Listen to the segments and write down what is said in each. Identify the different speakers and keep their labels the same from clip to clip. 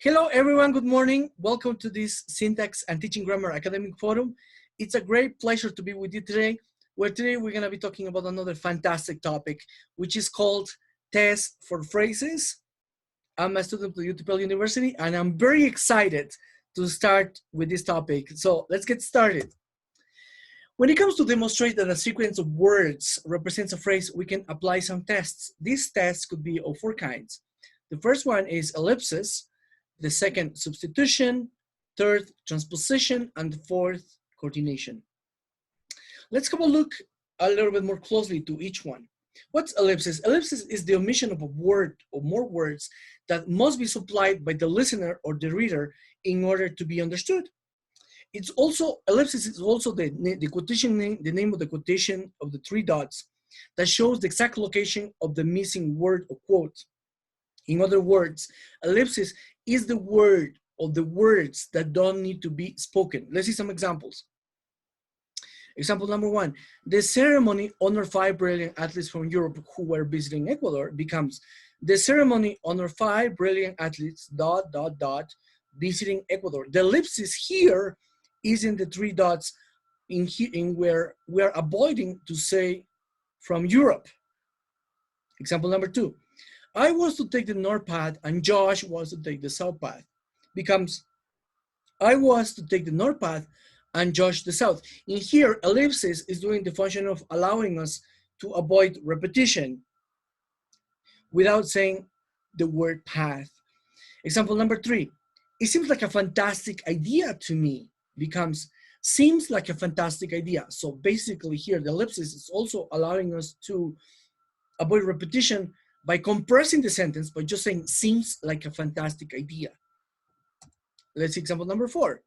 Speaker 1: Hello, everyone. Good morning. Welcome to this Syntax and Teaching Grammar Academic Forum. It's a great pleasure to be with you today, where today we're going to be talking about another fantastic topic, which is called Test for Phrases. I'm a student at UTPL University, and I'm very excited to start with this topic. So let's get started. When it comes to demonstrate that a sequence of words represents a phrase, we can apply some tests. These tests could be of four kinds. The first one is ellipsis, the second substitution, third transposition, and the fourth coordination. Let's have a look a little bit more closely to each one. What's ellipsis? Ellipsis is the omission of a word or more words that must be supplied by the listener or the reader in order to be understood. It's also, ellipsis is also the quotation name, the name of the quotation of the three dots that shows the exact location of the missing word or quote. In other words, ellipsis is the word or the words that don't need to be spoken. Let's see some examples. Example number one, the ceremony honored 5 brilliant athletes from Europe who were visiting Ecuador becomes the ceremony honored 5 brilliant athletes, ... visiting Ecuador. The ellipsis here is in the three dots in where we are avoiding to say from Europe. Example number two, I was to take the north path and Josh was to take the south path. Becomes I was to take the north path and Josh the south. In here, ellipsis is doing the function of allowing us to avoid repetition without saying the word path. Example number three, it seems like a fantastic idea to me. Becomes seems like a fantastic idea. So basically here, the ellipsis is also allowing us to avoid repetition by compressing the sentence by just saying seems like a fantastic idea. Let's see example number four.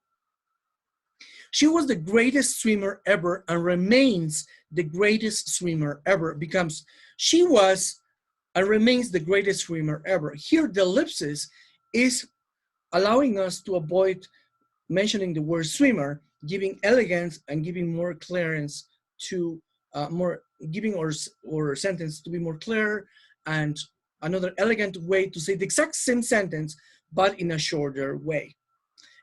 Speaker 1: She was the greatest swimmer ever and remains the greatest swimmer ever. Becomes she was and remains the greatest swimmer ever. Here the ellipsis is allowing us to avoid mentioning the word swimmer, giving elegance and giving more clearance to giving our sentence to be more clear, and another elegant way to say the exact same sentence but in a shorter way.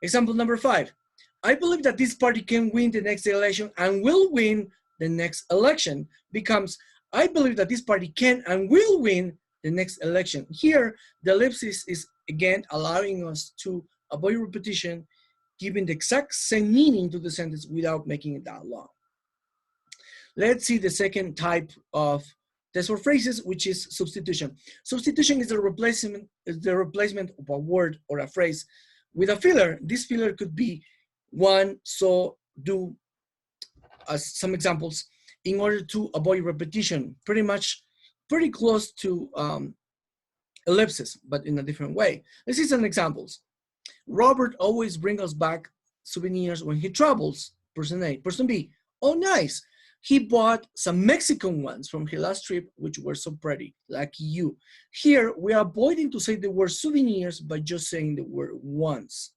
Speaker 1: Example number five, I believe that this party can win the next election and will win the next election. Becomes I believe that this party can and will win the next election. Here the ellipsis is again allowing us to avoid repetition, giving the exact same meaning to the sentence without making it that long. Let's see the second type of test for phrases, which is substitution. Substitution is the replacement of a word or a phrase with a filler. This filler could be one, so, do, as some examples, in order to avoid repetition. Pretty close to ellipsis, but in a different way. Let's see some examples. Robert always brings us back souvenirs when he travels. Person A. Person B. Oh, nice. He bought some Mexican ones from his last trip, which were so pretty. Lucky you. Here, we are avoiding to say the word souvenirs by just saying the word once.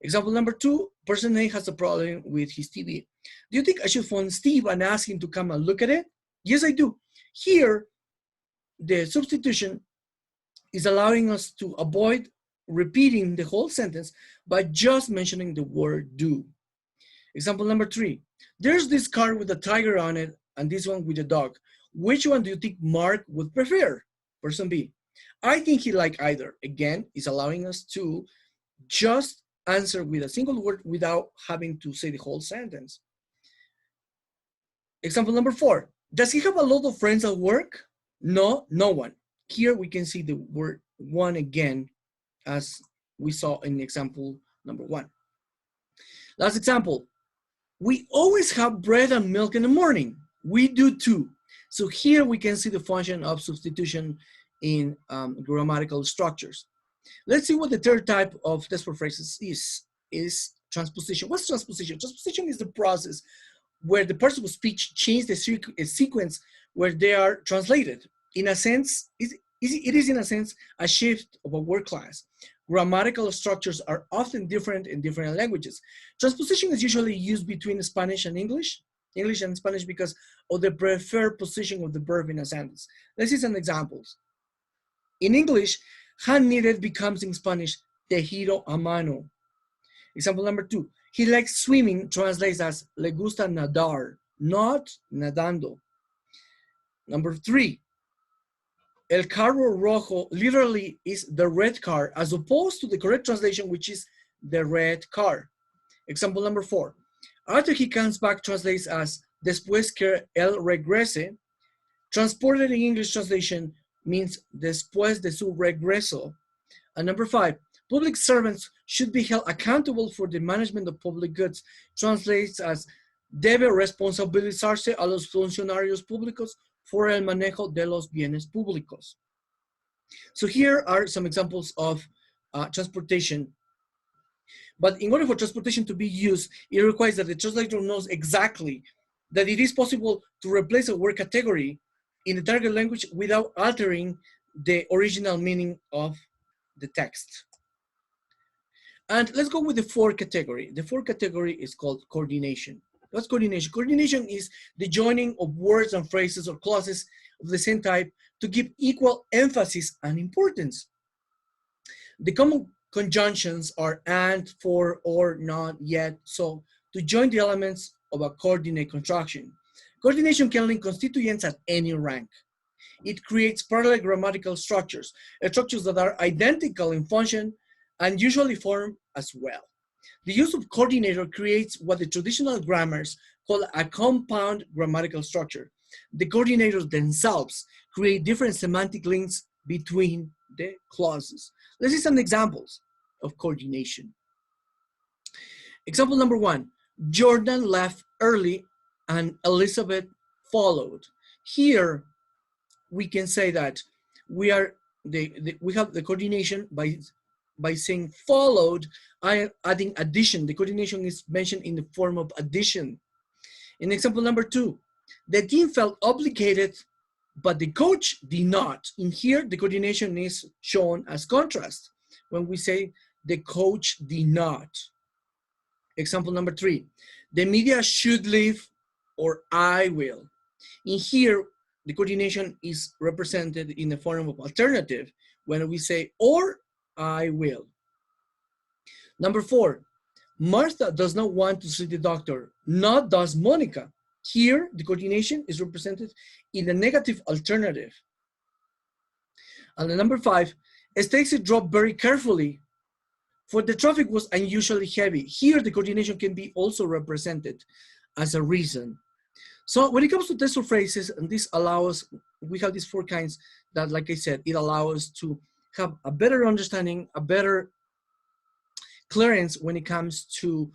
Speaker 1: Example number two. Person A has a problem with his TV. Do you think I should phone Steve and ask him to come and look at it? Yes, I do. Here, the substitution is allowing us to avoid repeating the whole sentence by just mentioning the word do. Example number three. There's this car with a tiger on it and this one with a dog. Which one do you think Mark would prefer? Person B. I think he like either. Again, is allowing us to just answer with a single word without having to say the whole sentence. Example number four. Does he have a lot of friends at work? No, no one. Here we can see the word one again, as we saw in example number one. Last example, we always have bread and milk in the morning. We do too. So here we can see the function of substitution in grammatical structures. Let's see what the third type of test for phrases is transposition. What's transposition? Transposition is the process where the parts of speech change the sequence where they are translated. In a sense, it is in a sense a shift of a word class. Grammatical structures are often different in different languages. Transposition is usually used between Spanish and English and Spanish because of the preferred position of the verb in a sentence. Let's see some examples. In English, hand knitted becomes in Spanish tejido a mano. Example number 2, he likes swimming translates as le gusta nadar, not nadando. Number 3, el carro rojo literally is the red car, as opposed to the correct translation, which is the red car. Example number 4, after he comes back translates as después que él regrese. Transported in English translation means después de su regreso. And number 5, public servants should be held accountable for the management of public goods. Translates as debe responsabilizarse a los funcionarios públicos por el manejo de los bienes públicos. So here are some examples of transportation. But in order for transportation to be used, it requires that the translator knows exactly that it is possible to replace a word category in the target language without altering the original meaning of the text. And let's go with the fourth category. The fourth category is called coordination. What's coordination? Coordination is the joining of words and phrases or clauses of the same type to give equal emphasis and importance. The common conjunctions are and, for, or, not, yet, so, to join the elements of a coordinate construction. Coordination can link constituents at any rank. It creates parallel grammatical structures that are identical in function and usually form as well. The use of coordinator creates what the traditional grammars call a compound grammatical structure. The coordinators themselves create different semantic links between the clauses. Let's see some examples of coordination. Example number 1, Jordan left early and Elizabeth followed. Here, we can say that we have the coordination by saying followed, adding addition. The coordination is mentioned in the form of addition. In example number 2, the team felt obligated, but the coach did not. In here, the coordination is shown as contrast when we say the coach did not. Example number 3, the media should leave or I will. In here, the coordination is represented in the form of alternative when we say or I will. Number 4, Martha does not want to see the doctor, not does Monica. Here, the coordination is represented in the negative alternative. And the number 5, Stacy drove very carefully, for the traffic was unusually heavy. Here, the coordination can be also represented as a reason. So when it comes to test of phrases, and this allows, we have these 4 kinds that, like I said, it allows us to have a better understanding, a better clearance when it comes to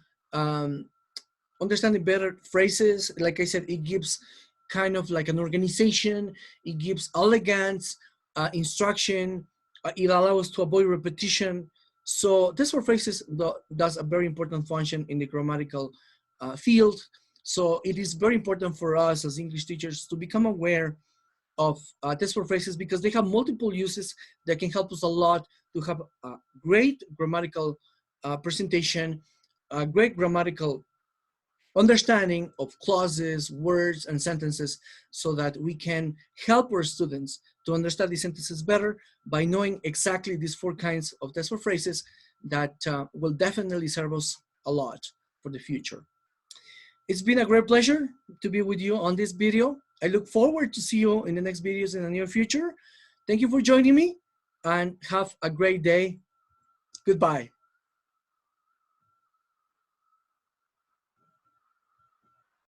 Speaker 1: understanding better phrases. Like I said, it gives kind of like an organization, it gives elegance, instruction, it allows us to avoid repetition. So test for phrases does a very important function in the grammatical field. So it is very important for us as English teachers to become aware of test for phrases because they have multiple uses that can help us a lot to have a great grammatical presentation, a great grammatical understanding of clauses, words, and sentences so that we can help our students to understand these sentences better by knowing exactly these 4 kinds of test for phrases that will definitely serve us a lot for the future. It's been a great pleasure to be with you on this video. I look forward to see you in the next videos in the near future. Thank you for joining me and have a great day. Goodbye.